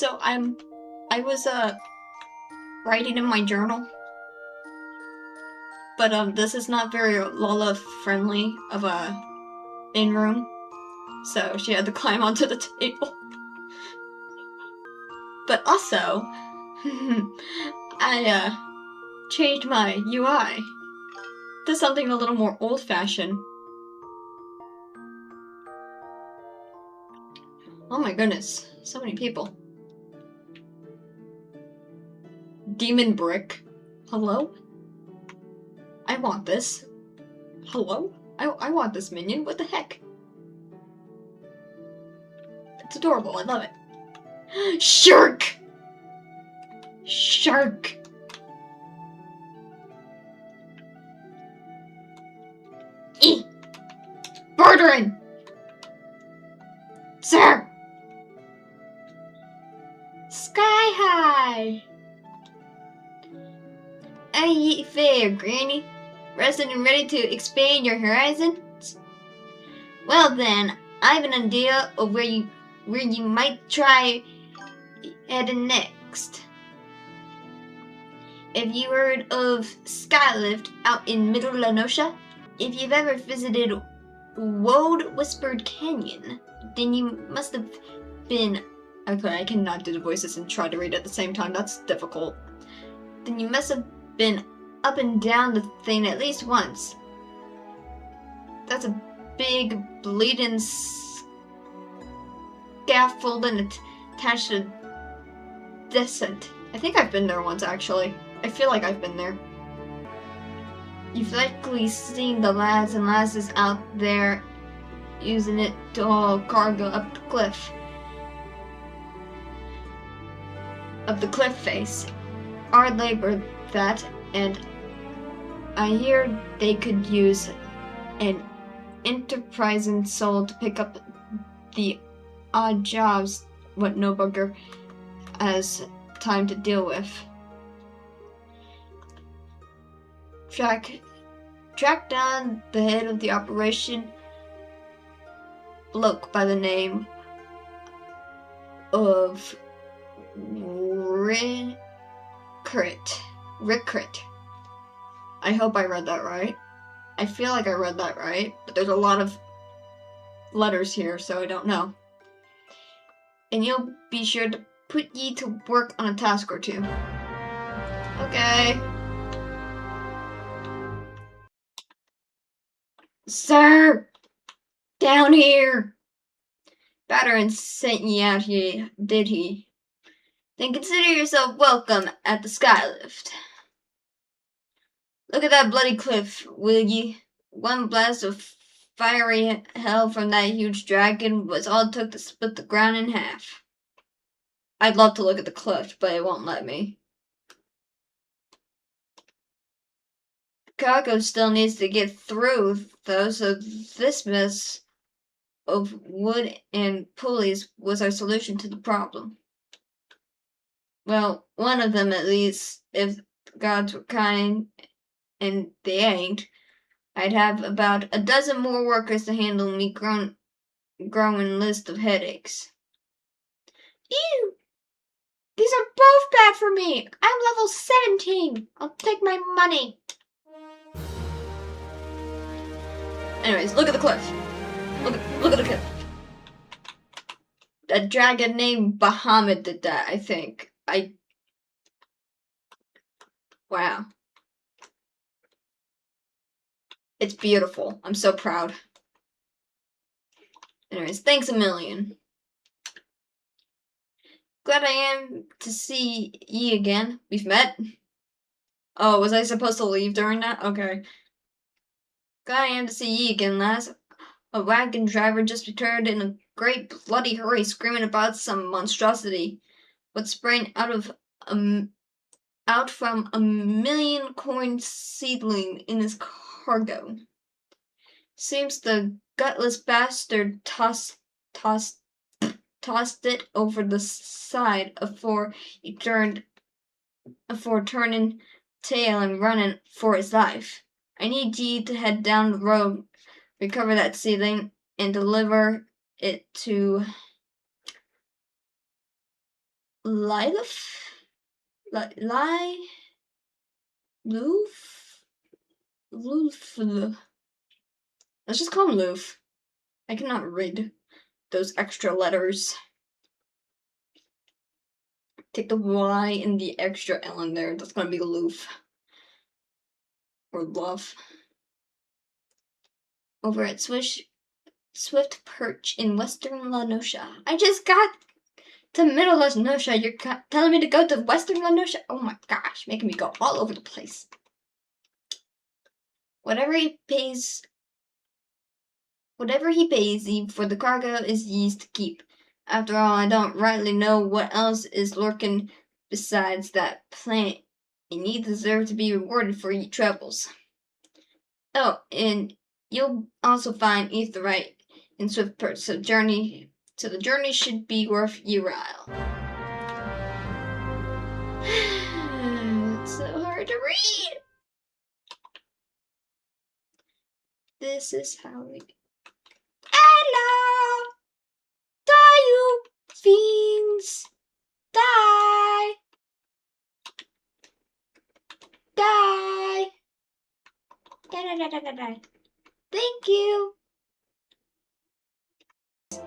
So I was writing in my journal, but this is not very Lola friendly of a in room, so she had to climb onto the table. But also, I changed my UI to something a little more old-fashioned. Oh my goodness, so many people. Demon Brick. Hello? I want this. Hello? I want this minion. What the heck? It's adorable. I love it. Shark! Shark! Eee! Bartering! Sir! Sky high! Aye, fair, Granny. Rested and ready to expand your horizons? Well then, I have an idea of where you might try heading next. Have you heard of Skylift out in Middle Lenosha? If you've ever visited Woad Whispered Canyon, then you must have been... Okay, I cannot do the voices and try to read at the same time. That's difficult. Then you must have been up and down the thing at least once. That's a big bleeding scaffolding attached to descent. I think I've been there once, actually. I feel like I've been there. You've likely seen the lads and lasses out there using it to haul cargo up the cliff. Of the cliff face. Hard labor, that, and I hear they could use an enterprising soul to pick up the odd jobs what no bugger has time to deal with. Track down the head of the operation, bloke by the name of Rickrit. I hope I read that right. I feel like I read that right, but there's a lot of letters here, so I don't know. And you'll be sure to put ye to work on a task or two. Okay. Sir! Down here! Batterin sent ye out here, did he? Then consider yourself welcome at the Skylift. Look at that bloody cliff, will ye? One blast of fiery hell from that huge dragon was all it took to split the ground in half. I'd love to look at the cliff, but it won't let me. Cargo still needs to get through, though, so this mess of wood and pulleys was our solution to the problem. Well, one of them at least, if the gods were kind, and they ain't, I'd have about a dozen more workers to handle me growing list of headaches. Ew! These are both bad for me! I'm level 17! I'll take my money! Anyways, look at the cliff. Look at the cliff. A dragon named Bahamut did that, I think. Wow. It's beautiful. I'm so proud. Anyways, thanks a million. Glad I am to see ye again. We've met. Oh, was I supposed to leave during that? Okay. Glad I am to see ye again, lass. A wagon driver just returned in a great bloody hurry, screaming about some monstrosity. What sprang out from a million corn seedling in his cargo. Seems the gutless bastard tossed it over the side afore turning tail and running for his life. I need ye to head down the road, recover that seedling, and deliver it to Lilith? Loof? Loof. Let's just call him Loof. I cannot read those extra letters. Take the Y and the extra L in there. That's gonna be Loof. Or Love. Over at Swift Perch in Western Lanosha. I just got to Middle Lanosha. You're telling me to go to Western Lanosha? Oh my gosh, making me go all over the place. Whatever he pays you for the cargo is ye's to keep. After all, I don't rightly know what else is lurking besides that plant, and ye deserve to be rewarded for your troubles. Oh, and you'll also find Aetheryte in Swift Perch, so the journey should be worth your while. It's so hard to read. This is how we. Hello! Die, you fiends! Die! Die! Die. Thank you!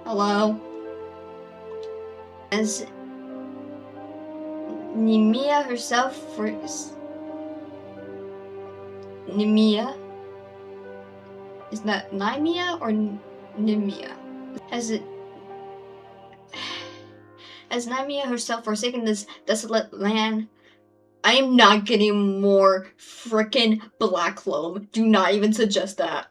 Hello? As Nemea herself first. Nemea? Is that Nemea or Nemea? Has Nemea herself forsaken this desolate land? I am not getting more frickin' black loam. Do not even suggest that.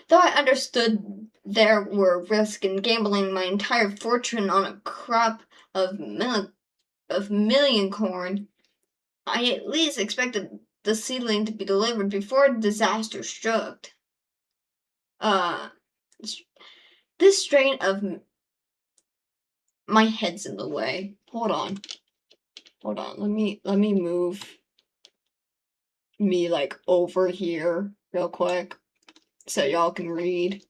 Though I understood there were risks in gambling my entire fortune on a crop of million corn, I at least expected the seedling to be delivered before disaster struck. This strain of my head's in the way. Hold on. Let me move me like over here real quick so y'all can read.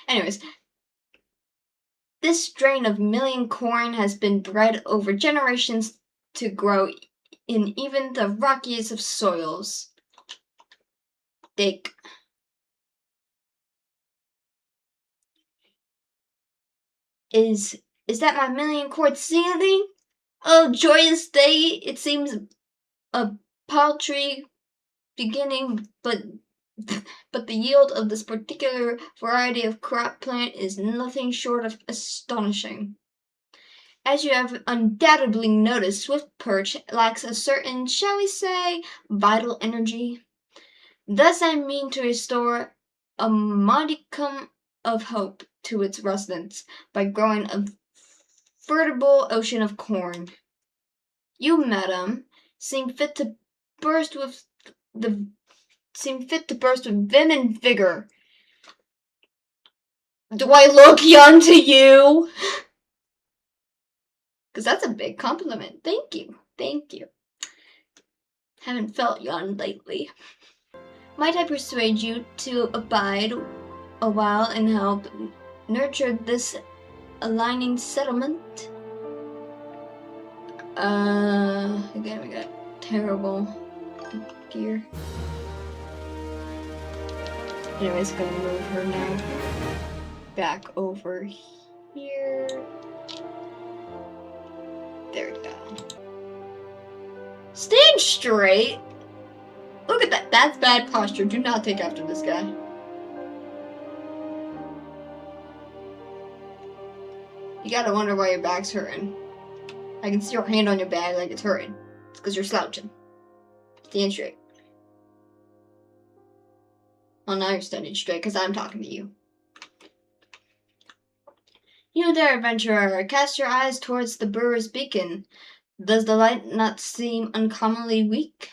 Anyways, this strain of million corn has been bred over generations to grow in even the rockiest of soils. Is that my million corn seedling? Oh, joyous day! It seems a paltry beginning, but the yield of this particular variety of crop plant is nothing short of astonishing. As you have undoubtedly noticed, Swift Perch lacks a certain, shall we say, vital energy. Thus I mean to restore a modicum of hope to its residents by growing a veritable ocean of corn. You, madam, seem fit to burst with vim and vigor. Do I look young to you? Because that's a big compliment. Thank you. Haven't felt young lately. Might I persuade you to abide a while and help nurture this aligning settlement? Again, we got terrible gear. Anyways, gonna move her now back over here. There we go. Stand straight. Look at that. That's bad posture. Do not take after this guy. You gotta wonder why your back's hurting. I can see your hand on your back like it's hurting. It's because you're slouching. Stand straight. Well, now you're standing straight because I'm talking to you. You there, adventurer. Cast your eyes towards the brewer's beacon. Does the light not seem uncommonly weak?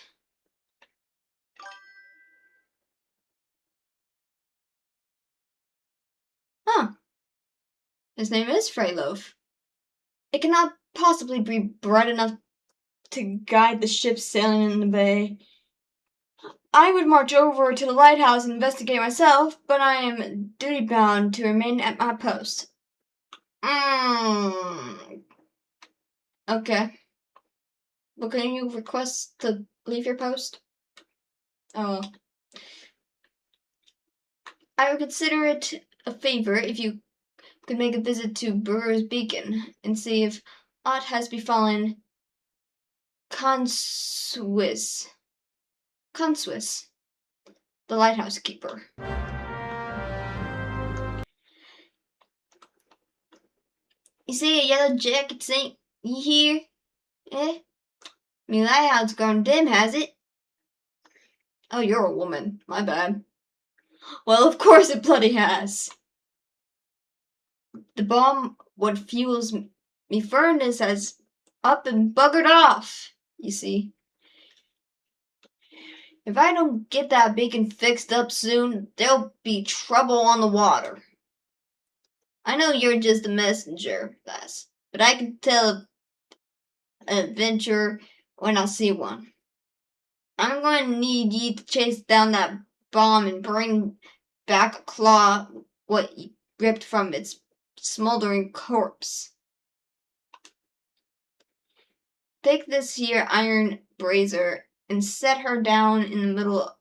Huh. His name is Freyloaf. It cannot possibly be bright enough to guide the ship sailing in the bay. I would march over to the lighthouse and investigate myself, but I am duty-bound to remain at my post. Okay. But can you request to leave your post? Oh. I would consider it a favor if you could make a visit to Brewer's Beacon and see if aught has befallen Conswiss, the lighthouse keeper. You see a yellow jacket saint here? Eh? Me lighthouse gone dim, has it? Oh, you're a woman. My bad. Well, of course it bloody has. The bomb what fuels me furnace has up and buggered off, you see. If I don't get that beacon fixed up soon, there'll be trouble on the water. I know you're just a messenger, lass, but I can tell an adventurer when I see one. I'm going to need ye to chase down that bomb and bring back a claw what ye ripped from its smoldering corpse. Take this here iron brazier and set her down in the middle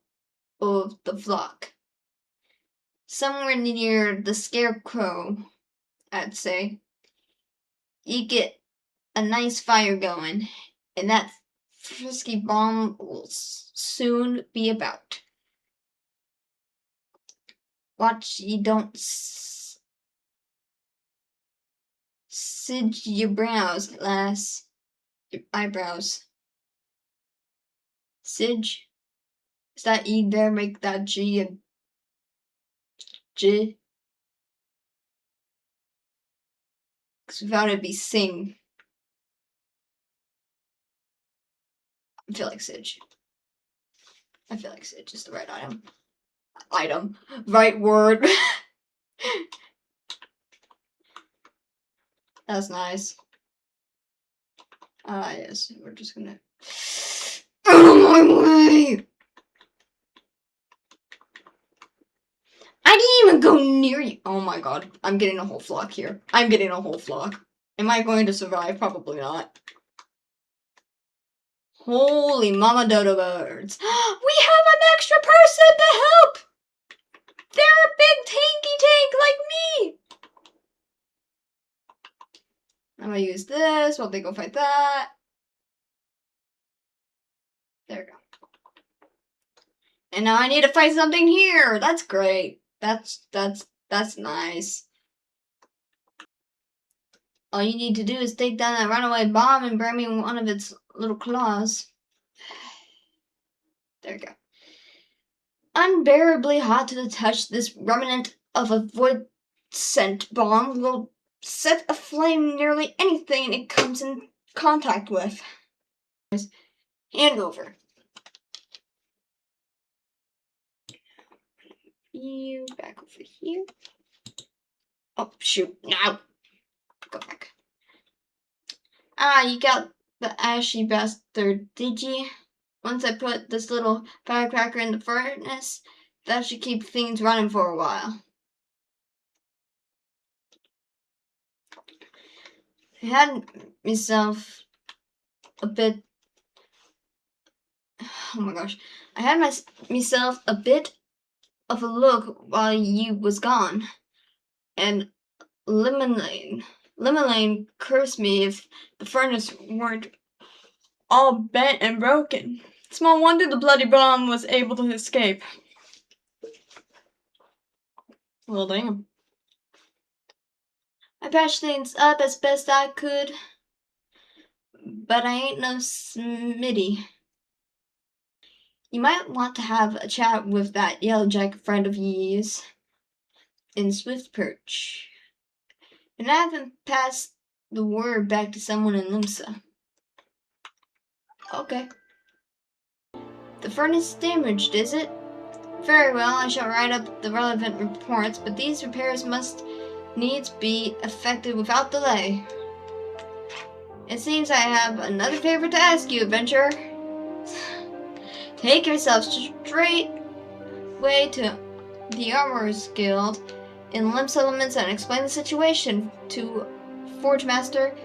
of the flock. Somewhere near the scarecrow, I'd say. You get a nice fire going, and that frisky bomb will soon be about. Watch you don't singe your brows, lass. Your eyebrows. Singe? Is that E there? Make that G a J? Because without it, it'd be sing. I feel like Sidge. I feel like Sidge is the right item. Right word. That's nice. Yes, we're just gonna... Out of my way! I didn't even go near you. Oh my god, I'm getting a whole flock here. I'm getting a whole flock. Am I going to survive? Probably not. Holy mama dodo birds. We have an extra person to help! They're a big tanky tank like me! I'm gonna use this while they go fight that. There we go. And now I need to fight something here. That's great. That's nice. All you need to do is take down that runaway bomb and bring me one of its little claws. There we go. Unbearably hot to the touch, this remnant of a void scent bomb will set aflame nearly anything it comes in contact with. Hand over. You back over here. Oh, shoot. No. Go back. Ah, you got the ashy bastard, did you? Once I put this little firecracker in the furnace, that should keep things running for a while. I had myself a bit... Oh my gosh. I had myself a bit of a look while you was gone. And Lemonade cursed me if the furnace weren't all bent and broken. Small wonder the bloody bomb was able to escape. Well, damn. I patched things up as best I could, but I ain't no Smitty. You might want to have a chat with that yellowjacket friend of ye's in Swift Perch, and have him pass the word back to someone in Limsa. Okay. The furnace is damaged, is it? Very well, I shall write up the relevant reports, but these repairs must needs be effected without delay. It seems I have another favor to ask you, adventurer. Take yourself straight way to the Armorers Guild in Limps Elements and explain the situation to Forge Master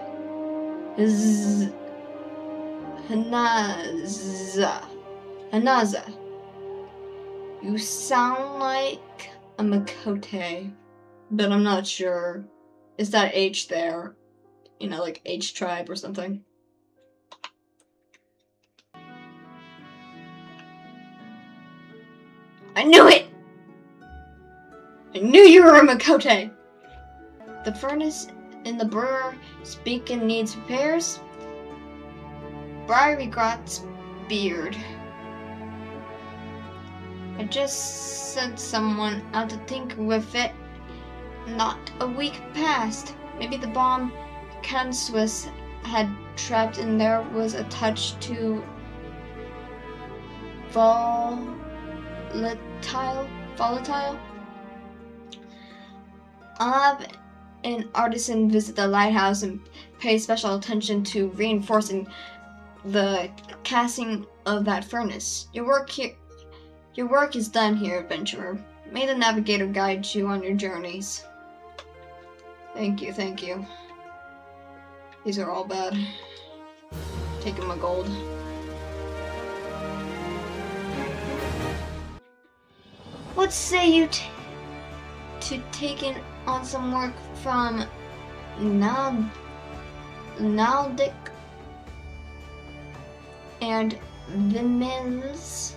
Hanaza. You sound like a Makote, but I'm not sure. Is that H there? You know, like H tribe or something. I knew it! I knew you were a Makote! The furnace in the brewer speaking needs repairs. Briary Grot's beard. I just sent someone out to tinker with it. Not a week passed. Maybe the bomb Kanswis had trapped in there was a touch too volatile. I'll have an artisan visit the lighthouse and pay special attention to reinforcing the casting of that furnace. Your work is done here, adventurer. May the navigator guide you on your journeys. Thank you, thank you. These are all bad. Taking my gold. What say you to taking on some work from Naldic and Vimils?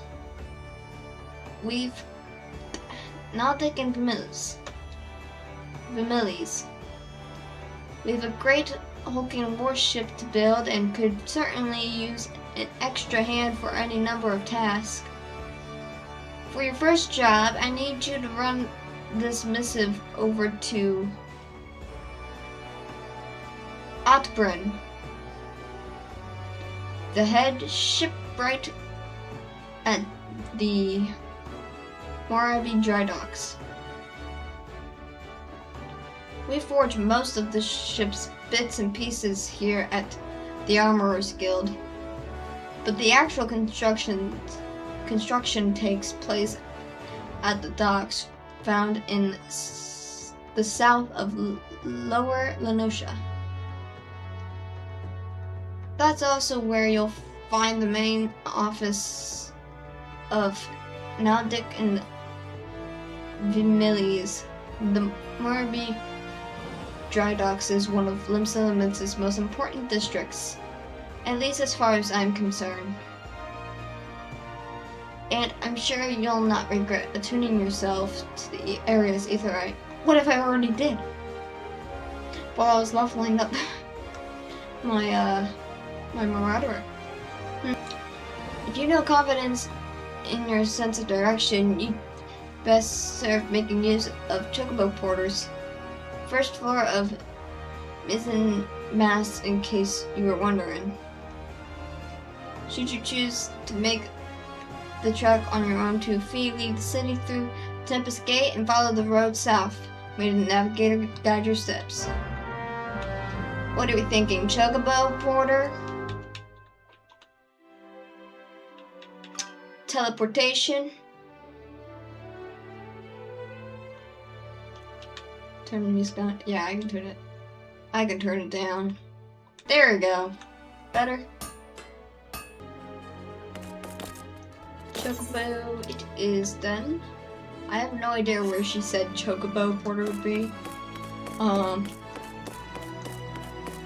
Naldic and Vimilis. We've a great hulking warship to build and could certainly use an extra hand for any number of tasks. For your first job, I need you to run this missive over to Otbrun, the head shipwright at the Morabi dry docks. We forge most of the ship's bits and pieces here at the Armorers Guild, but the actual construction takes place at the docks found in the south of Lower Lenosha. That's also where you'll find the main office of Naldic and Vimilis. The Morabi Dry Docks is one of Limps Elements' most important districts, at least as far as I'm concerned. And I'm sure you'll not regret attuning yourself to the area's aetherite. What if I already did? While I was leveling up my marauder. If you know confidence in your sense of direction, you'd best serve making use of chocobo porters. First floor of mizzen mast, in case you were wondering. Should you choose to make the trek on your own to leave the city through Tempest Gate and follow the road south. May the navigator guide your steps. What are we thinking? Chocobo porter? Teleportation? Turn the music down. Yeah, I can turn it. I can turn it down. There we go. Better. Chocobo, it is done. I have no idea where she said Chocobo porter would be. Let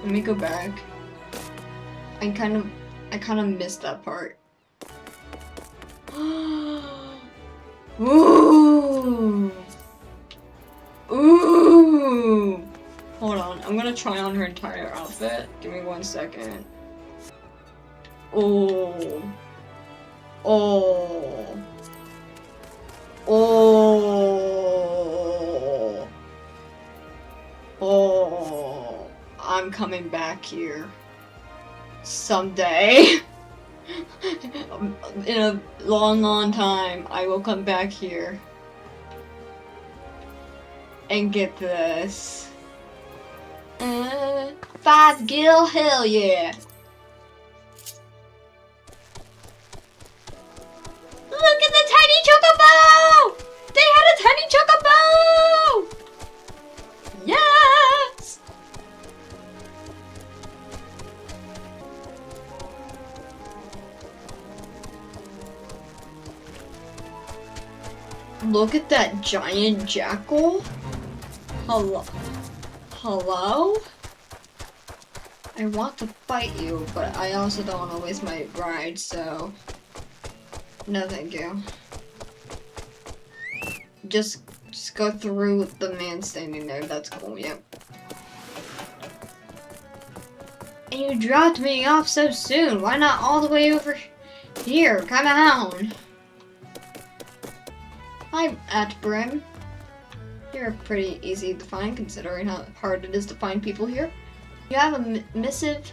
me go back. I kind of missed that part. Ooh! Ooh! Hold on, I'm gonna try on her entire outfit. Give me 1 second. Oh. Oh. Oh. Oh. I'm coming back here. Someday. In a long, long time, I will come back here. And get this. 5 gil? Hell yeah. Look at the tiny chocobo! They had a tiny chocobo! Look at that giant jackal. Hello? Hello? I want to fight you, but I also don't want to waste my ride, so... No thank you. Just go through the man standing there, that's cool, yep. And you dropped me off so soon, why not all the way over here? Come on! Hi, at Brim. You're pretty easy to find considering how hard it is to find people here. You have a missive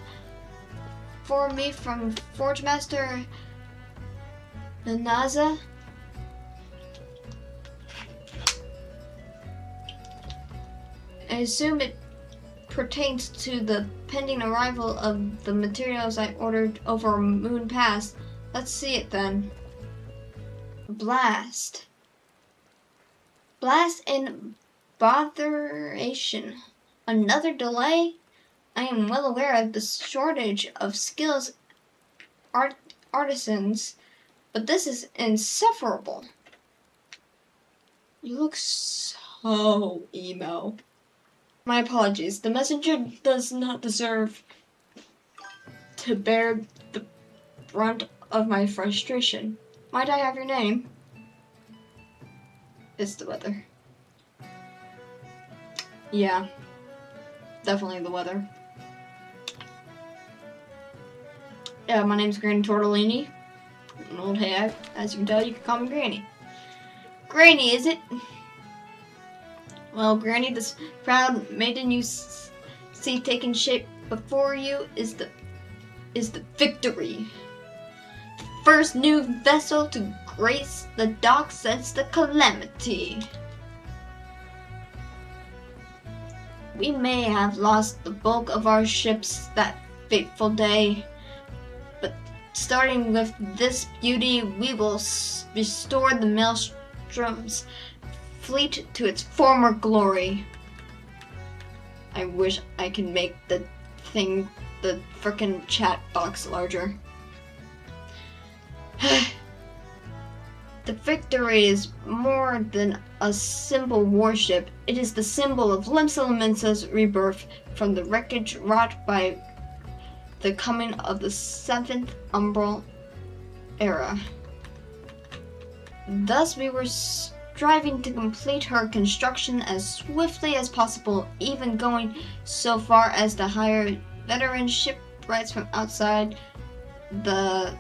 for me from Forge Master Nanaza? I assume it pertains to the pending arrival of the materials I ordered over Moon Pass. Let's see it then. Blast and botheration. Another delay? I am well aware of the shortage of skills artisans, but this is insufferable. You look so emo. My apologies. The messenger does not deserve to bear the brunt of my frustration. Might I have your name? It's the weather. Yeah, definitely the weather. Yeah, my name's Granny Tortellini. An old hag. As you can tell, you can call me Granny. Granny, is it? Well, Granny, this proud maiden you see taking shape before you is the victory. First new vessel to grace the docks since the calamity. We may have lost the bulk of our ships that fateful day, but starting with this beauty, we will restore the Maelstrom's fleet to its former glory. I wish I could make the frickin' chat box larger. The victory is more than a simple warship. It is the symbol of Limsa rebirth from the wreckage wrought by the coming of the 7th Umbral era. Thus we were striving to complete her construction as swiftly as possible, even going so far as to hire veteran shipwrights from outside the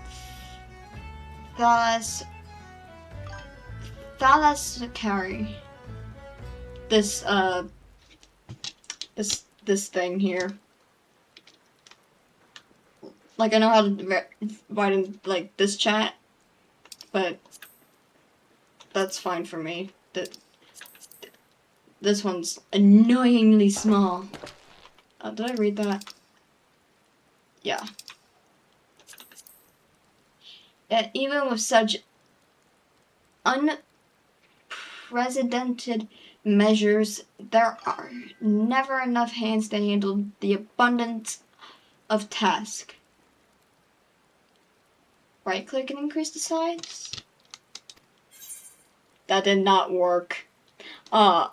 Thalassakari. This thing here. Like, I know how to write in, like, this chat, but that's fine for me. This one's annoyingly small. Did I read that? Yeah. Yet even with such unprecedented measures, there are never enough hands to handle the abundance of tasks. Right click and increase the size? That did not work. There's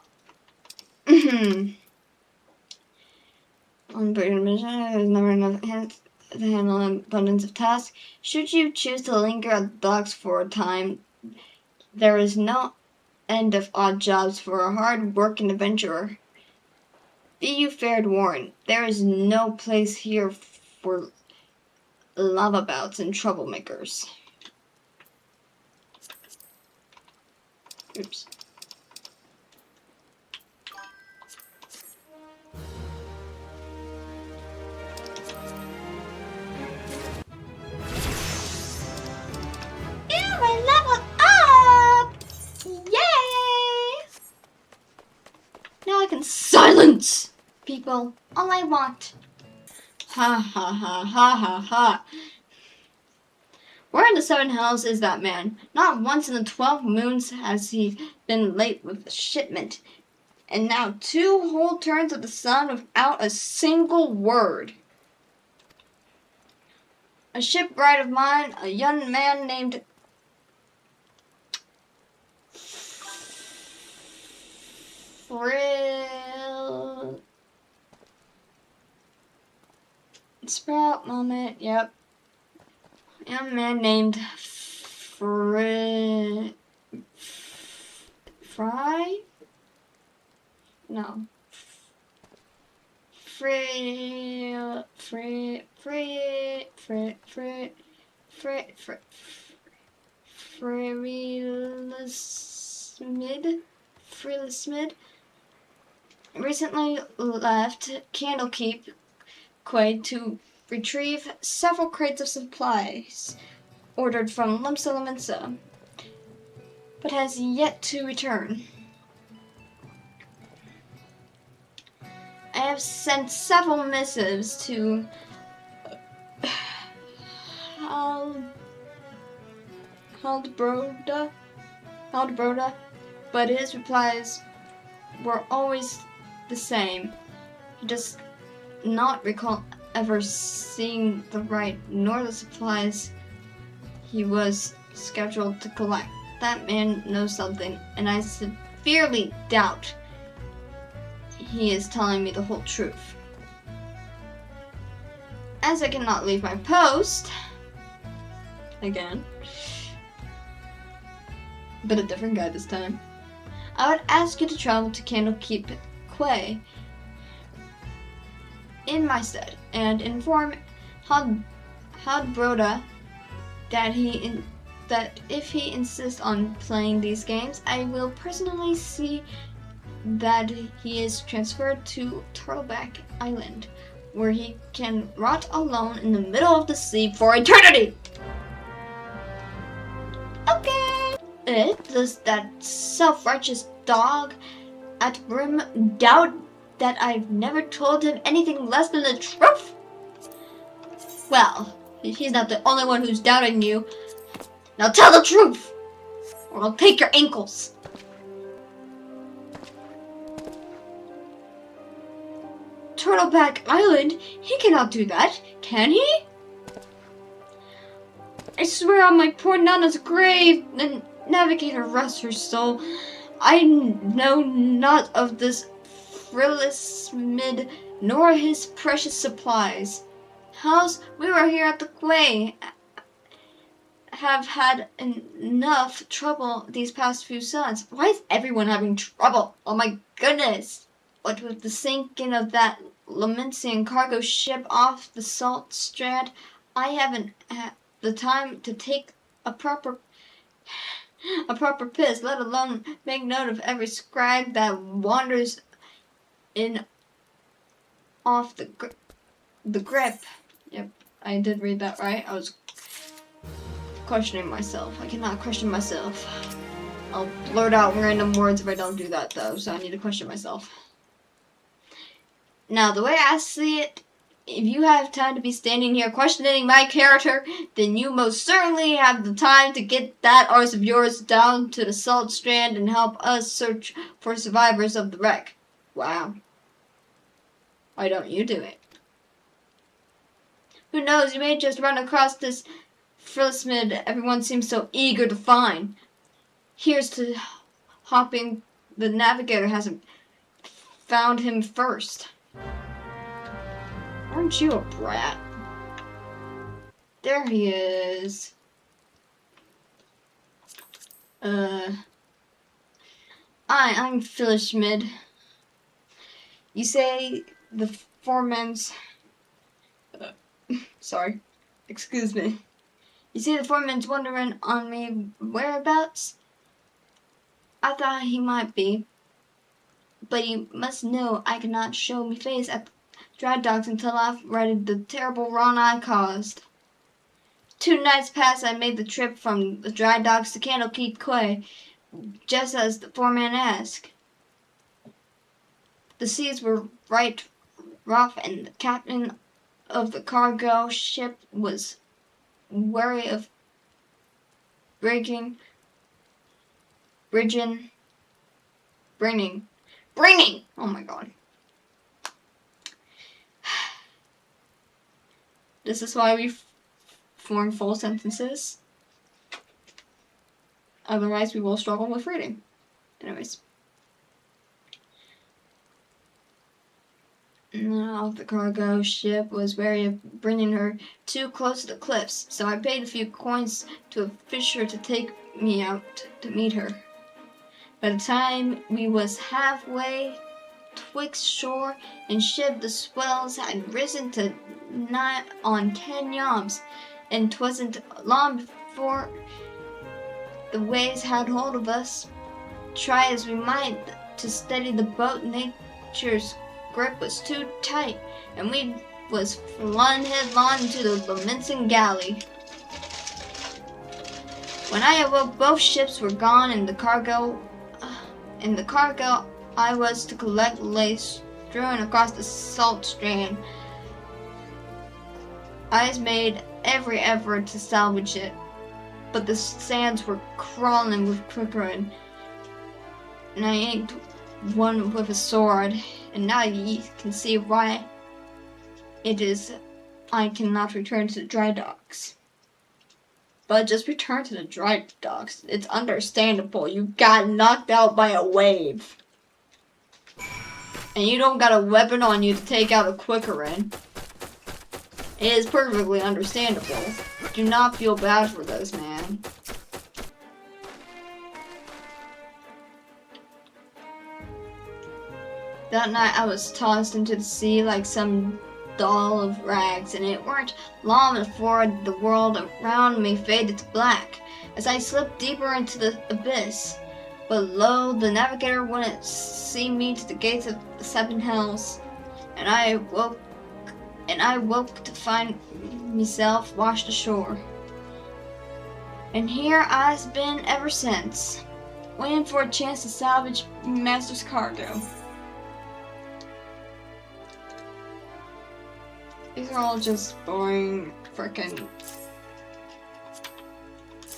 never enough hands to handle an abundance of tasks. Should you choose to linger at the docks for a time, there is no end of odd jobs for a hard-working adventurer. Be you fair warned, there is no place here for lavabouts and troublemakers. Oops. Now I can silence people all I want. Ha ha ha ha ha ha. Where in the 7 hells is that man? Not once in the 12 moons has he been late with a shipment. And now 2 whole turns of the sun without a single word. A shipwright of mine, a young man named Sprout moment, yep. Young man named Fry? No. Frilismid recently left Candlekeep Quay to retrieve several crates of supplies ordered from Limsa, but has yet to return. I have sent several missives to Haldbroda, but his replies were always the same. He does not recall ever seeing the right nor the supplies he was scheduled to collect. That man knows something, and I severely doubt he is telling me the whole truth. As I cannot leave my post, again, but a different guy this time, I would ask you to travel to Candlekeep Quay in my stead and inform Haldbroda that if he insists on playing these games, I will personally see that he is transferred to Turtleback Island, where he can rot alone in the middle of the sea for eternity. Okay. Does that self-righteous dog at Brim doubt that I've never told him anything less than the truth? Well, he's not the only one who's doubting you. Now tell the truth, or I'll take your ankles. Turtleback Island? He cannot do that, can he? I swear on my poor Nana's grave, the navigator rest her soul, I know not of this Frilismid nor his precious supplies. House, we were here at the quay, have had enough trouble these past few suns. Why is everyone having trouble? Oh my goodness! What with the sinking of that Lamentine cargo ship off the salt strand, I haven't had the time to take a proper piss, let alone make note of every scrag that wanders in off the grip. Yep, I did read that right. I was questioning myself. I cannot question myself. I'll blurt out random words if I don't do that, though, so I need to question myself. Now, the way I see it, if you have time to be standing here questioning my character, then you most certainly have the time to get that arse of yours down to the salt strand and help us search for survivors of the wreck. Wow. Why don't you do it? Who knows, you may just run across this Frilismid everyone seems so eager to find. Here's to hoping the navigator hasn't found him first. Aren't you a brat? There he is. I'm Frilismid. You say the foreman's... sorry. Excuse me. You see the foreman's wondering on me whereabouts? I thought he might be. But you must know I cannot show me face at the dry docks until I've righted the terrible wrong I caused. 2 nights past I made the trip from the dry docks to Candlekeep Quay, just as the foreman asked. The seas were right rough, and the captain of the cargo ship was wary of bringing. Oh my god. This is why we form full sentences. Otherwise, we will struggle with reading. Anyways. No, the cargo ship was wary of bringing her too close to the cliffs, so I paid a few coins to a fisher to take me out to meet her. By the time we was halfway twixt shore and ship, the swells had risen to nigh on 10 yawms, and 'twasn't long before the waves had hold of us. Try as we might to steady the boat, nature's grip was too tight, and we was flung headlong into the lamenting galley. When I awoke, both ships were gone, and the cargo I was to collect lay strewn across the salt strand. I made every effort to salvage it, but the sands were crawling with quickering, and I ain't one with a sword, and now ye can see why it is I cannot return to the dry docks. But just return to the dry docks. It's understandable. You got knocked out by a wave. And you don't got a weapon on you to take out a Quickerin. It is perfectly understandable. Do not feel bad for this, man. That night I was tossed into the sea like some doll of rags, and it weren't long before the world around me faded to black as I slipped deeper into the abyss. But lo, the navigator wouldn't see me to the gates of the seven hells, and I woke to find myself washed ashore. And here I've been ever since, waiting for a chance to salvage master's cargo. These are all just boring frickin'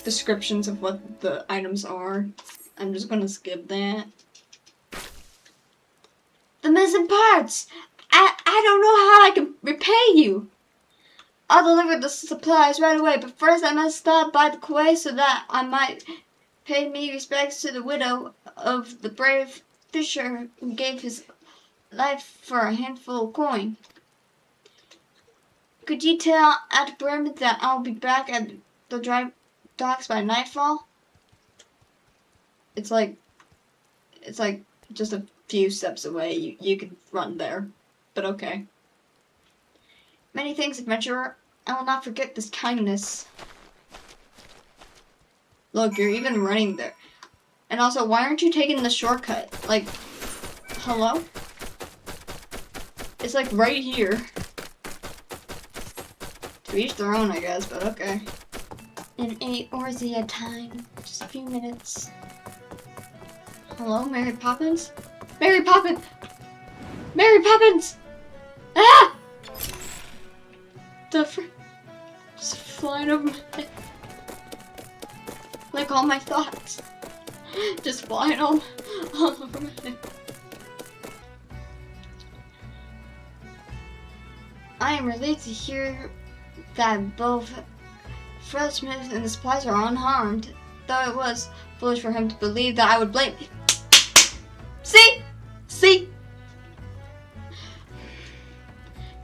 descriptions of what the items are. I'm just gonna skip that. The missing parts! I don't know how I can repay you. I'll deliver the supplies right away, but first I must stop by the quay so that I might pay me respects to the widow of the brave fisher who gave his life for a handful of coin. Could you tell at Brim that I'll be back at the dry docks by nightfall? It's like just a few steps away. You could run there, but okay. Many thanks, adventurer. I will not forget this kindness. Look, you're even running there. And also, why aren't you taking the shortcut? Like, hello? It's like right here. To each their own, I guess, but okay. In 8 hours at a time. Just a few minutes. Hello, Mary Poppins? Mary Poppins! Mary Poppins! Ah! Just flying over my head. Like all my thoughts. Just flying all over my head. I am relieved to hear that both Fred Smith and the supplies are unharmed, though it was foolish for him to believe that I would blame me. See?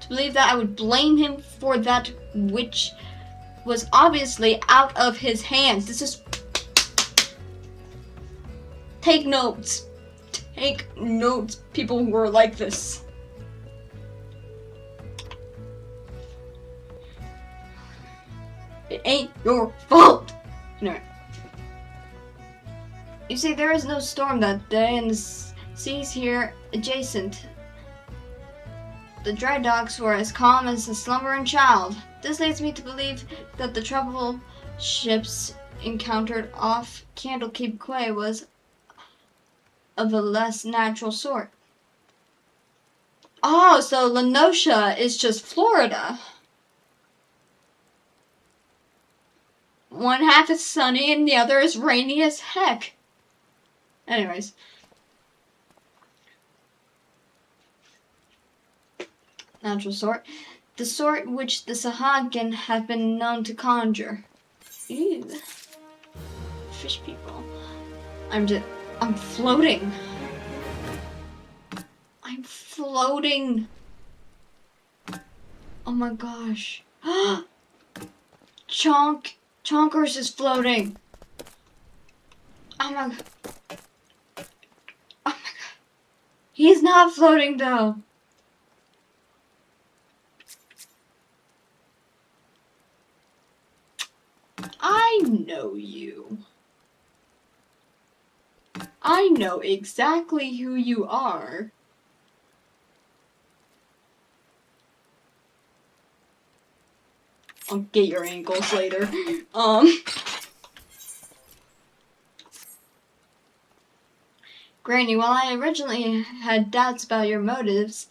To believe that I would blame him for that which was obviously out of his hands. This is... Take notes. Take notes, people who are like this. It ain't your fault. Anyway. You see, there is no storm that day, and the seas here adjacent. The dry docks were as calm as a slumbering child. This leads me to believe that the trouble ships encountered off Candlekeep Quay was of a less natural sort. Oh, so Lenosha is just Florida. One half is sunny and the other is rainy as heck. Anyways. Natural sort. The sort which the Sahagin have been known to conjure. Ew. Fish people. I'm floating. I'm floating. Oh my gosh. Chonkers is floating. Oh my god. He's not floating though. I know you. I know exactly who you are. I'll get your ankles later. Granny, while I originally had doubts about your motives,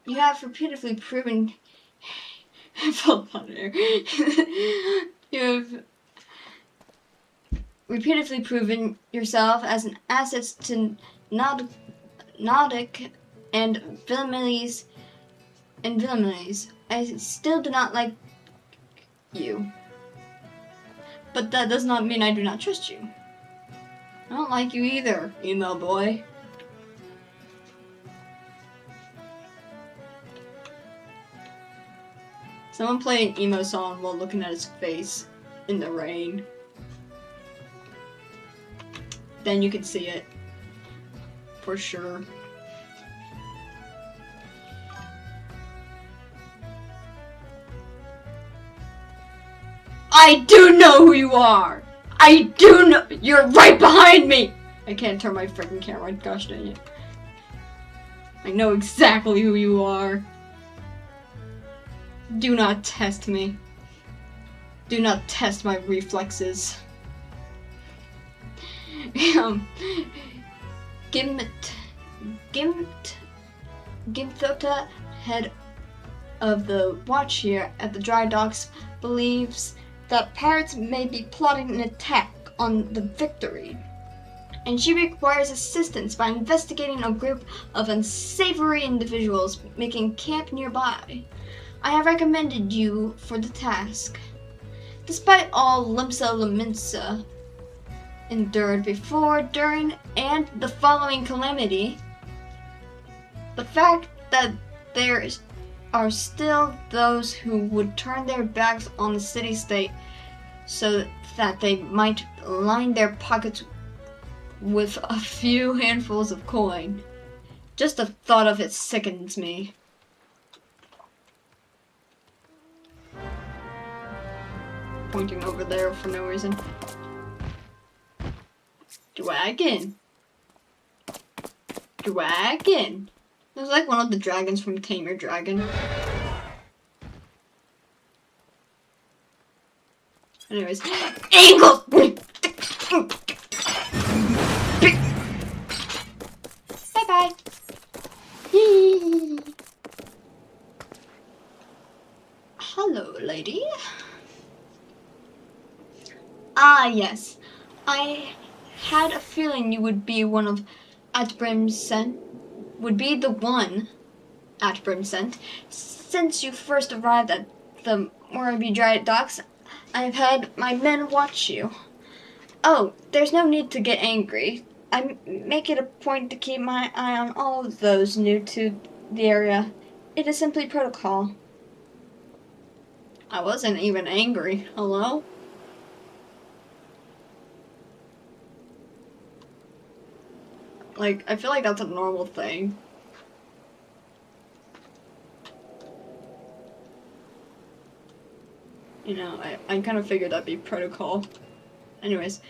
you have repeatedly proven... You have repeatedly proven yourself as an asset to Nautic and Villainies. I still do not like you. But that does not mean I do not trust you. I don't like you either, emo boy. Someone play an emo song while looking at his face in the rain. Then you can see it. For sure. I do know who you are! I do know- You're right behind me! I can't turn my freaking camera, gosh dang it. I know exactly who you are. Do not test me. Do not test my reflexes. Gimthota, head of the watch here at the dry docks, believes that pirates may be plotting an attack on the Victory, and she requires assistance by investigating a group of unsavory individuals making camp nearby. I have recommended you for the task. Despite all Limsa Laminsa endured before, during, and the following calamity, the fact that there are still those who would turn their backs on the city-state so that they might line their pockets with a few handfuls of coin. Just the thought of it sickens me. Pointing over there for no reason. Dragon. Dragon. It was like one of the dragons from Tame Your Dragon. Anyways, Angle! Bye-bye. Hello, lady. Ah, yes. I had a feeling you would be one of Atbrim's would be the one Atbrim sent. Since you first arrived at the Moraby Dry Docks, I've had my men watch you. Oh, there's no need to get angry. I make it a point to keep my eye on all of those new to the area. It is simply protocol. I wasn't even angry. Hello? Like, I feel like that's a normal thing. You know, I kind of figured that'd be protocol. Anyways.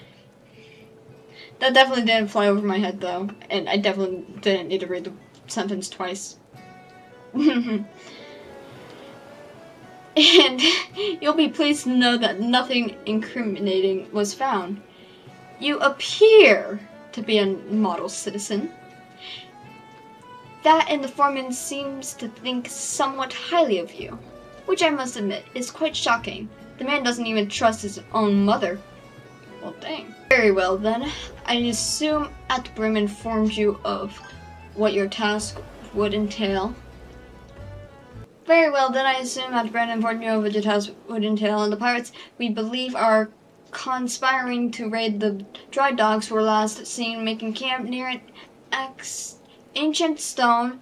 That definitely didn't fly over my head, though. And I definitely didn't need to read the sentence twice. And you'll be pleased to know that nothing incriminating was found. You appear to be a model citizen. That and the foreman seems to think somewhat highly of you, which I must admit is quite shocking. The man doesn't even trust his own mother. Well, dang. Very well, then. I assume Atbrim informed you of what your task would entail. Very well, then I assume Atbrim informed you of what your task would entail, and the pirates we believe are conspiring to raid the dry docks were last seen making camp near an ancient stone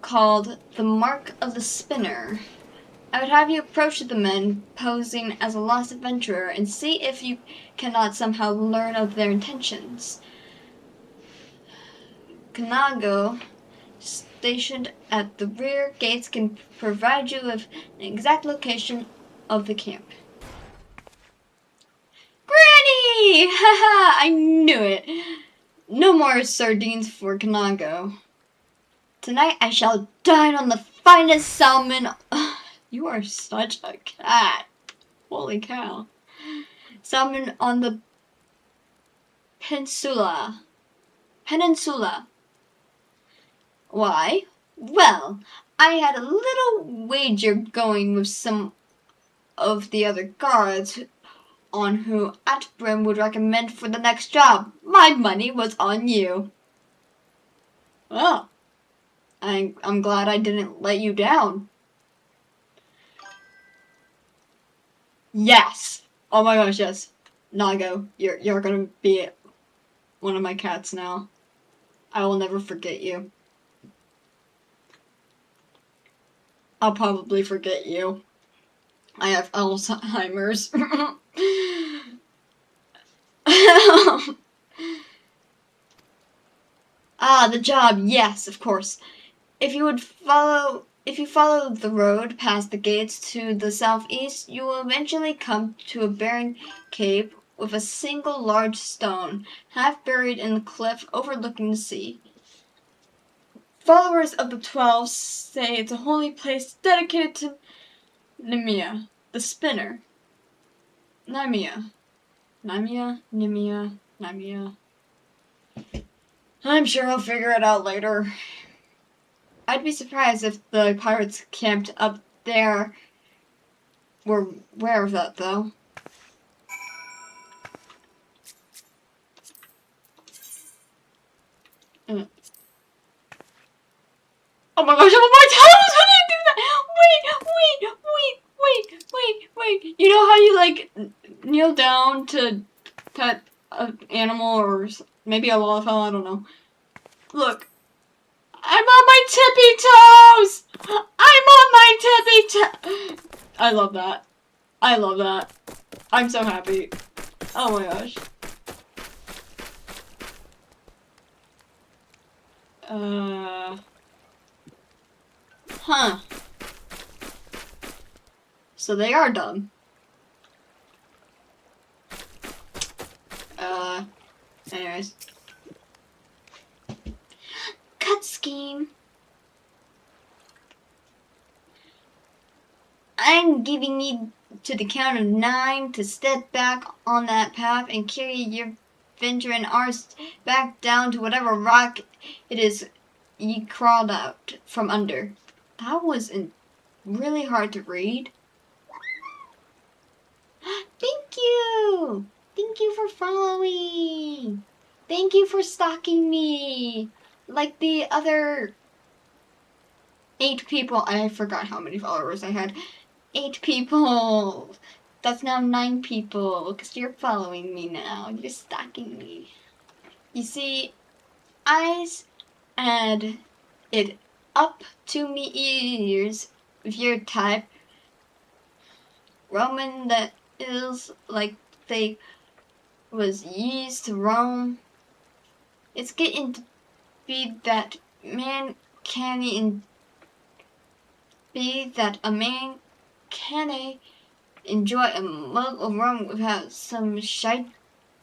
called the Mark of the Spinner. I would have you approach the men posing as a lost adventurer and see if you cannot somehow learn of their intentions. Kanago, stationed at the rear gates, can provide you with an exact location of the camp. Granny! Haha, I knew it. No more sardines for Kanago. Tonight I shall dine on the finest salmon. You are such a cat. Holy cow. Salmon on the peninsula. Why? Well, I had a little wager going with some of the other guards on who Atbrim would recommend for the next job. My money was on you. Well, I'm glad I didn't let you down. Yes. Oh my gosh, yes. Nago, you're gonna be one of my cats now. I will never forget you. I'll probably forget you. I have Alzheimer's. The job, yes, of course. If you follow the road past the gates to the southeast, you will eventually come to a barren cave with a single large stone, half buried in the cliff overlooking the sea. Followers of the 12 say it's a holy place dedicated to Nemia, the spinner. Nemia. I'm sure I'll figure it out later. I'd be surprised if the pirates camped up there were aware of that, though. Oh my gosh, my toes! How did I do that? Wait. You know how you, like, kneel down to pet an animal or maybe a waterfowl? I don't know. Look. I'm on my tippy toes! I'm on my tippy toes! I love that. I'm so happy. Oh my gosh. Huh. So they are dumb. Anyways. Cut scheme. I'm giving you to the count of 9 to step back on that path and carry your venture and ours back down to whatever rock it is you crawled out from under. That was really hard to read. Thank you! Thank you for following! Thank you for stalking me! Like the other 8 people. I forgot how many followers I had. 8 people! That's now 9 people, because you're following me now. You're stalking me. You see, eyes add it up to me ears if your type. Roman that is like they was used to Rome. It's getting to be that man can enjoy a mug of rum without some shite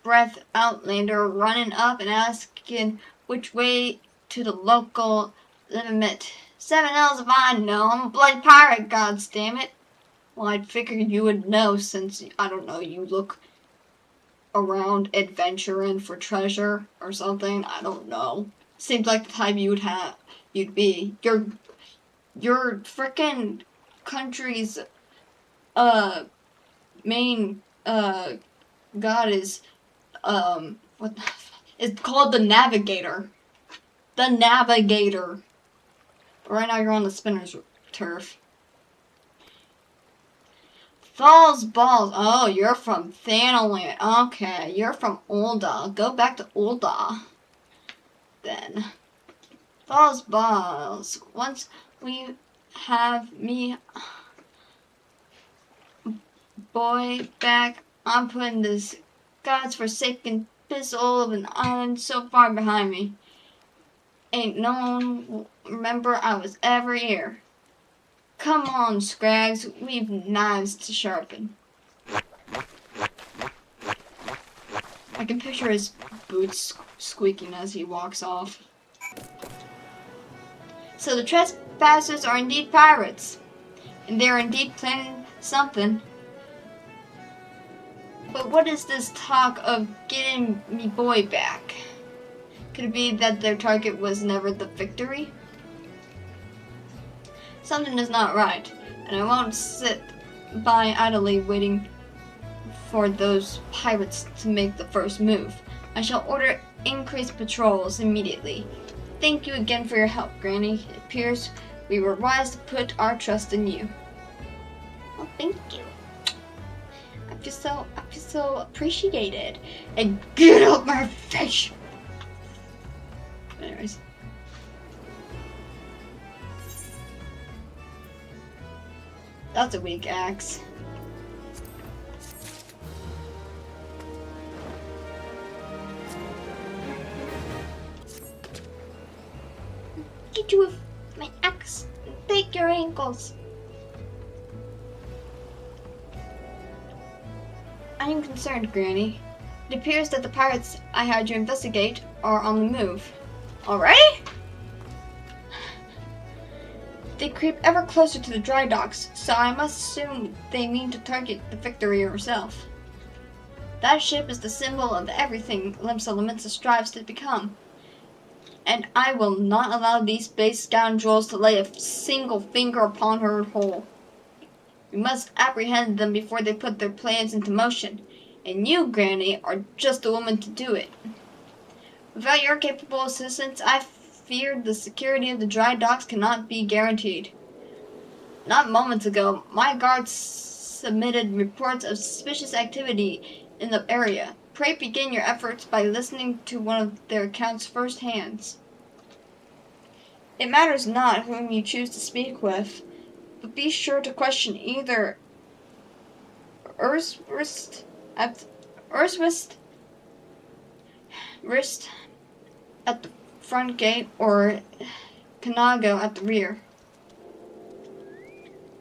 breath outlander running up and asking which way to the local limit. 7 L's if I know. I'm a bloody pirate, goddammit. Well, I'd figured you would know since, I don't know, you look around adventuring for treasure or something. I don't know. Seems like the type you'd be. Your frickin' country's, main, god is, it's called the Navigator. The Navigator. Right now you're on the spinner's turf. Falls Balls. Oh, you're from Thanaland. Okay, you're from Ulda. Go back to Ulda. Then. Falls Balls. Once we have me boy back. I'm putting this God's forsaken pissole of an island so far behind me. Ain't no one will remember I was ever here. Come on, Scrags, we've knives to sharpen. I can picture his boots squeaking as he walks off. So the trespassers are indeed pirates, and they're indeed planning something. But what is this talk of getting me boy back? Could it be that their target was never the victory? Something is not right, and I won't sit by idly waiting for those pirates to make the first move. I shall order increased patrols immediately. Thank you again for your help, Granny. It appears we were wise to put our trust in you. Well, thank you. I feel so appreciated. And get out my face! Anyways. That's a weak axe. Get you with my axe and break your ankles. I am concerned, Granny. It appears that the pirates I had you investigate are on the move. Already? They creep ever closer to the dry docks, so I must assume they mean to target the Victory herself. That ship is the symbol of everything Limsa Lominsa strives to become. And I will not allow these base scoundrels to lay a single finger upon her hull. We must apprehend them before they put their plans into motion, and you, Granny, are just the woman to do it. Without your capable assistance, I fear the security of the dry docks cannot be guaranteed. Not moments ago, my guards submitted reports of suspicious activity in the area. Pray begin your efforts by listening to one of their accounts firsthand. It matters not whom you choose to speak with, but be sure to question either Urswist at the front gate or Kanago at the rear.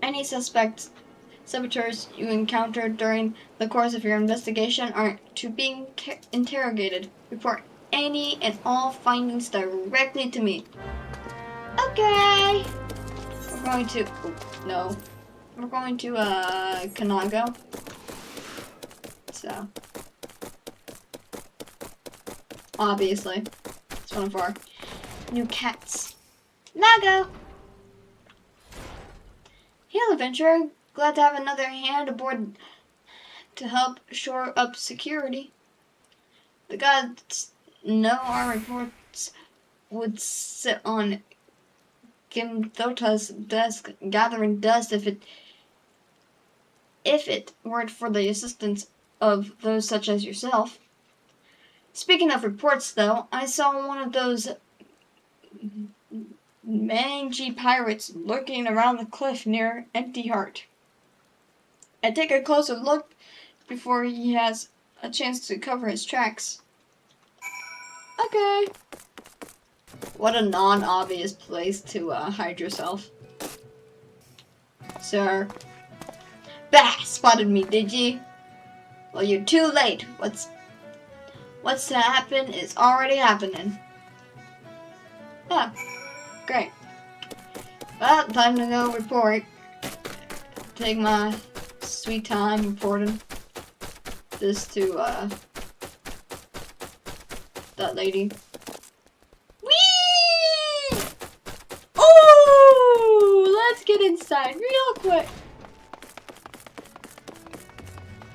Any saboteurs you encounter during the course of your investigation are to be interrogated. Report any and all findings directly to me. Okay. We're going to Kanago. So obviously it's one of our new cats. Nago! Hail, adventurer. Glad to have another hand aboard to help shore up security. The gods know our reports would sit on Gimthota's desk gathering dust if it weren't for the assistance of those such as yourself. Speaking of reports, though, I saw one of those mangy pirates lurking around the cliff near Empty Heart. I'd take a closer look before he has a chance to cover his tracks. Okay. What a non-obvious place to hide yourself. Sir. Bah! Spotted me, did ye? Well, you're too late. What's to happen is already happening. Ah, great. Well, time to go report. Take my sweet time reporting this to that lady. Whee! Oh, let's get inside real quick.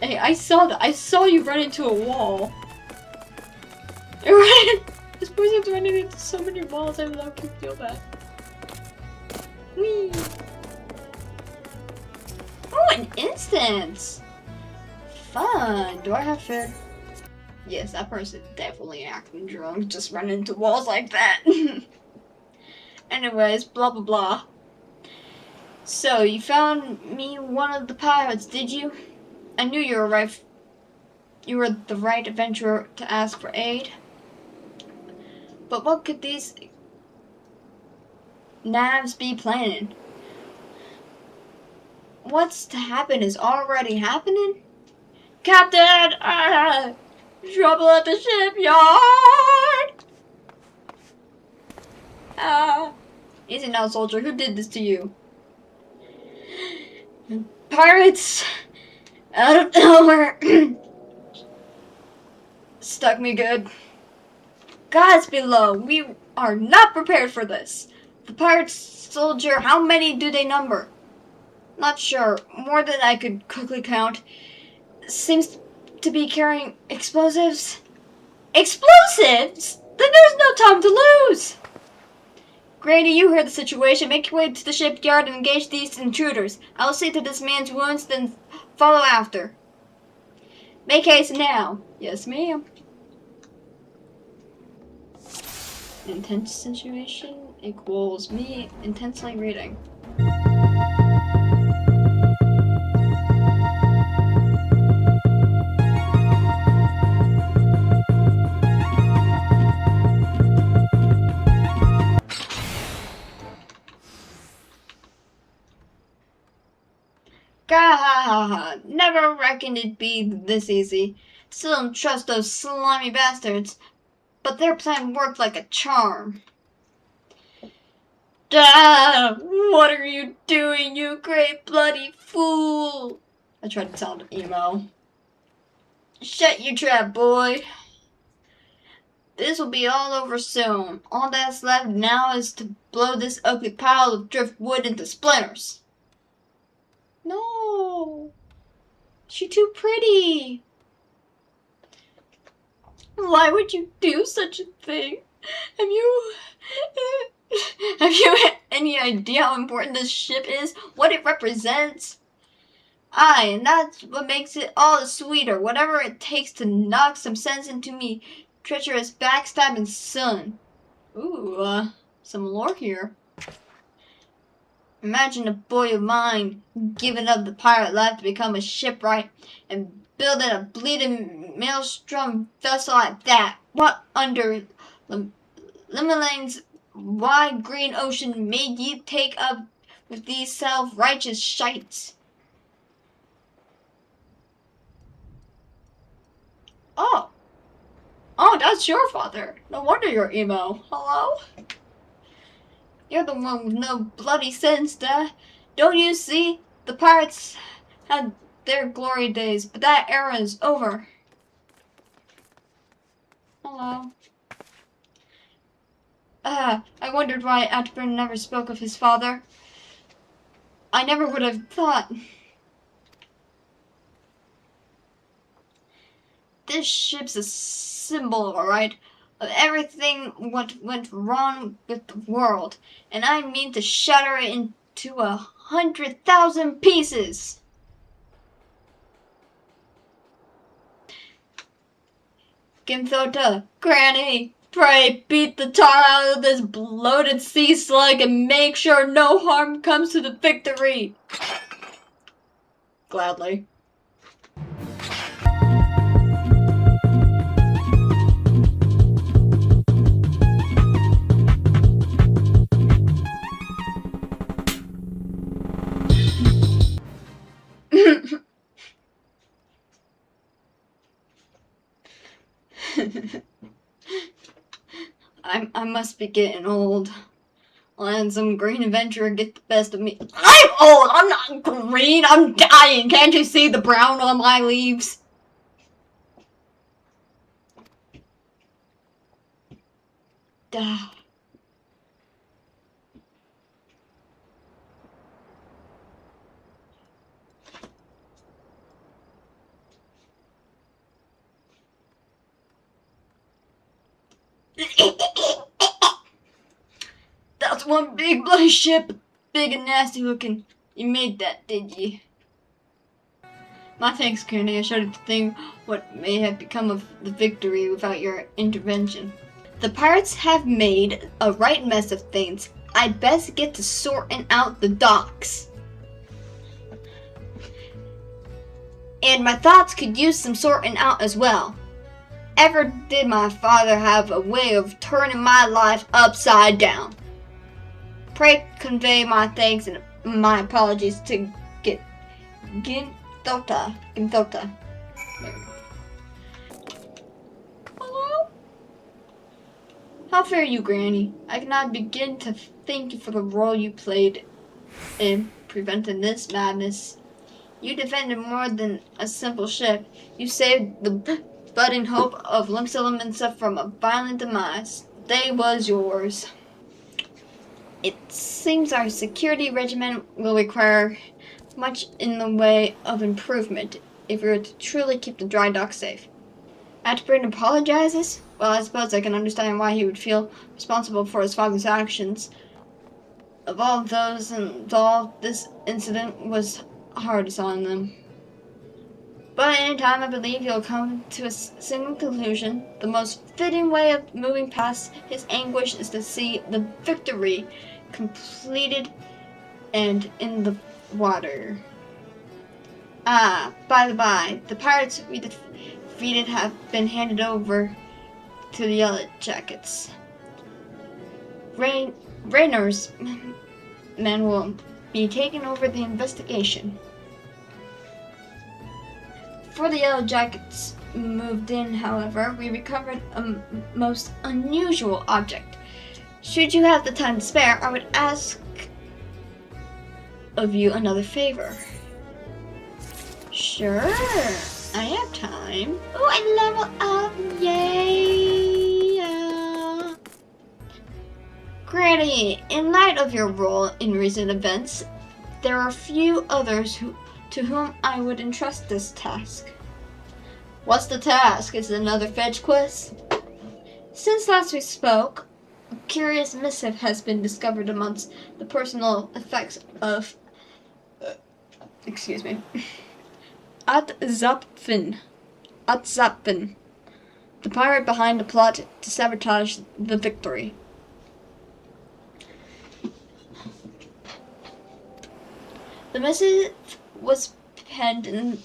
Hey, I saw you run into a wall. This person's running into so many walls. I low-key feel bad. Whee! Oh, an instance! Fun! Do I have food? Yes, that person definitely acting drunk, just running into walls like that. Anyways, blah blah blah. So, you found me one of the pirates, did you? I knew you were the right adventurer to ask for aid. But what could these navs be planning? What's to happen is already happening? Captain! Trouble at the shipyard! Easy now, soldier. Who did this to you? Pirates! Out of nowhere! Stuck me good. Gods below, we are not prepared for this. The pirates, soldier, how many do they number? Not sure. More than I could quickly count. Seems to be carrying explosives. Explosives? Then there's no time to lose! Grady, you heard the situation. Make your way to the shipyard and engage these intruders. I will see to this man's wounds, then follow after. Make haste now. Yes, ma'am. Intense situation equals me intensely reading. Gah! Never reckoned it'd be this easy. Still don't trust those slimy bastards. But their plan worked like a charm. Dad, what are you doing, you great bloody fool? I tried to sound emo. Shut your trap, boy. This will be all over soon. All that's left now is to blow this ugly pile of driftwood into splinters. No. She's too pretty. Why would you do such a thing? Have you any idea how important this ship is? What it represents? Aye, and that's what makes it all the sweeter. Whatever it takes to knock some sense into me, treacherous backstabbing son. Ooh, some lore here. Imagine a boy of mine giving up the pirate life to become a shipwright and building a bleeding maelstrom vessel at that. What under Limeline's wide green ocean made ye take up with these self-righteous shites? Oh, that's your father. No wonder you're emo. Hello? You're the one with no bloody sense, Dad. Don't you see? The pirates had their glory days, but that era is over. Hello. I wondered why Atburn never spoke of his father. I never would have thought. This ship's a symbol, alright, of everything what went wrong with the world, and I mean to shatter it into 100,000 pieces. Gimthota, Granny, pray beat the tar out of this bloated sea slug and make sure no harm comes to the Victory. Gladly. I must be getting old. Let some green adventurer get the best of me. I'm old! I'm not green! I'm dying! Can't you see the brown on my leaves? Duh. That's one big bloody ship. Big and nasty looking. You made that, did you? My thanks, Kearney. I shudder to think what may have become of the Victory without your intervention. The pirates have made a right mess of things. I'd best get to sorting out the docks. And my thoughts could use some sorting out as well. Ever did my father have a way of turning my life upside down? Pray convey my thanks and my apologies to Ginthota. Hello? How fare you, Granny? I cannot begin to thank you for the role you played in preventing this madness. You defended more than a simple ship. You saved the budding hope of Limsa from a violent demise. The day was yours. It seems our security regimen will require much in the way of improvement if we are to truly keep the dry dock safe. Atburn apologizes? Well, I suppose I can understand why he would feel responsible for his father's actions. Of all those involved, this incident was hardest on them. But in time, I believe he'll come to a single conclusion. The most fitting way of moving past his anguish is to see the victory completed and in the water. Ah, by the by, the pirates we defeated have been handed over to the Yellow Jackets. Raynor's men will be taking over the investigation. Before the Yellow Jackets moved in, however, we recovered a most unusual object. Should you have the time to spare, I would ask of you another favor. Sure, I have time. Oh, I level up, yay! Granny, in light of your role in recent events, there are few others to whom I would entrust this task. What's the task? Is it another fetch quest? Since last we spoke, a curious missive has been discovered amongst the personal effects of Atzapfen, the pirate behind the plot to sabotage the victory. The missive was penned in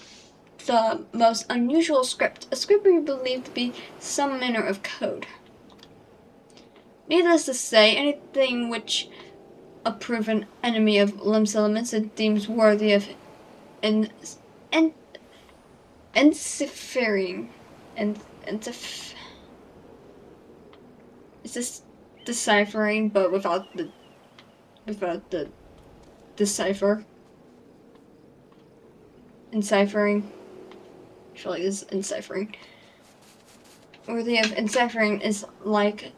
the most unusual script, a script we believe to be some manner of code. Needless to say, anything which a proven enemy of Limsa deems worthy of deciphering. It's just deciphering, but without the decipher. Enciphering. I feel like this is enciphering. Worthy of enciphering is like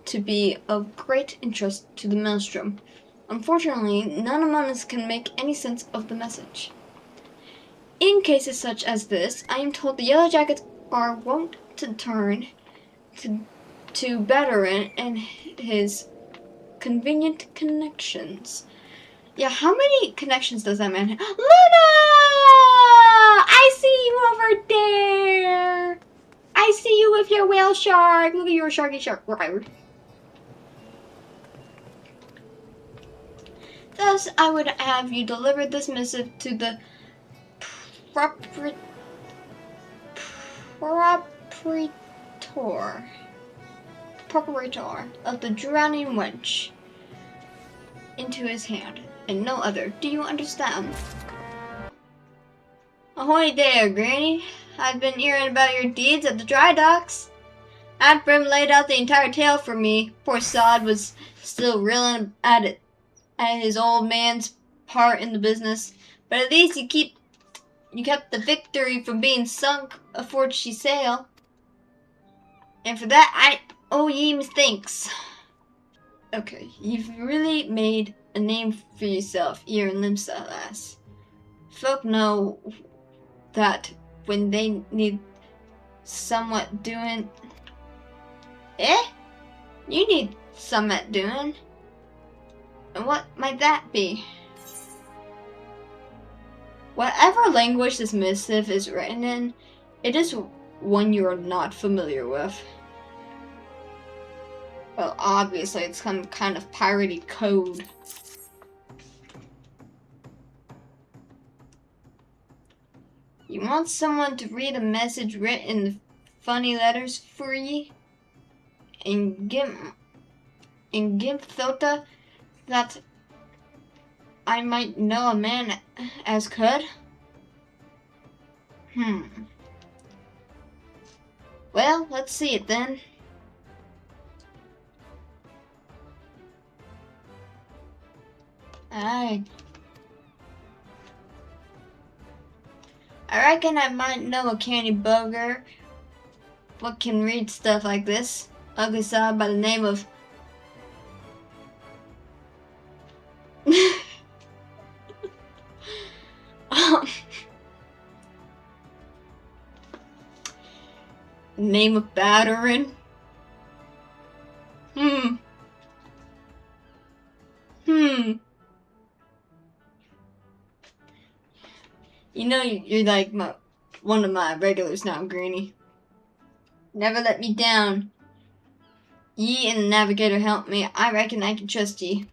to be of great interest to the Maelstrom. Unfortunately, none among us can make any sense of the message. In cases such as this, I am told the Yellow Jackets are wont to turn to Batteren and his convenient connections. Yeah, how many connections does that man have? Luna! I see you over there! I see you with your whale shark! Look at your sharky shark. Thus, I would have you deliver this missive to the procurator of the drowning wench into his hand, and no other. Do you understand? Ahoy there, Granny. I've been hearing about your deeds at the dry docks. Aunt Brim laid out the entire tale for me. Poor sod was still reeling at his old man's part in the business. But at least you kept the victory from being sunk afore she sail. And for that I owe ye thanks. Okay, you've really made a name for yourself here in Limsa, lass. Folk know that when they need somewhat doing. You need somewhat doing. And what might that be? Whatever language this missive is written in, it is one you are not familiar with. Well, obviously, it's some kind of piratey code. You want someone to read a message written in funny letters for ye? And give Thota that I might know a man as could? Well, let's see it then. I reckon I might know a candy bugger what can read stuff like this. Ugly sod by the name of name of Battering. You know you're like one of my regulars now, Greenie. Never let me down. Ye and the Navigator helped me. I reckon I can trust ye.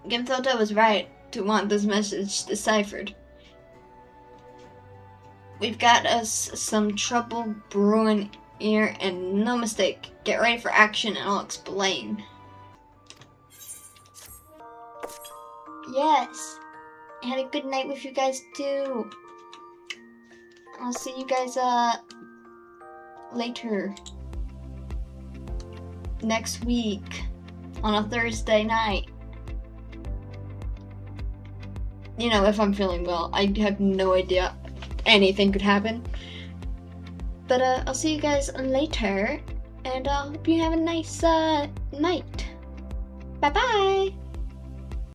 Gimthota was right to want this message deciphered. We've got us some trouble brewing here, and no mistake. Get ready for action and I'll explain. Yes. I had a good night with you guys too. I'll see you guys later. Next week on a Thursday night. You know, if I'm feeling well. I have no idea. Anything could happen. But I'll see you guys later. And I hope you have a nice night. Bye-bye.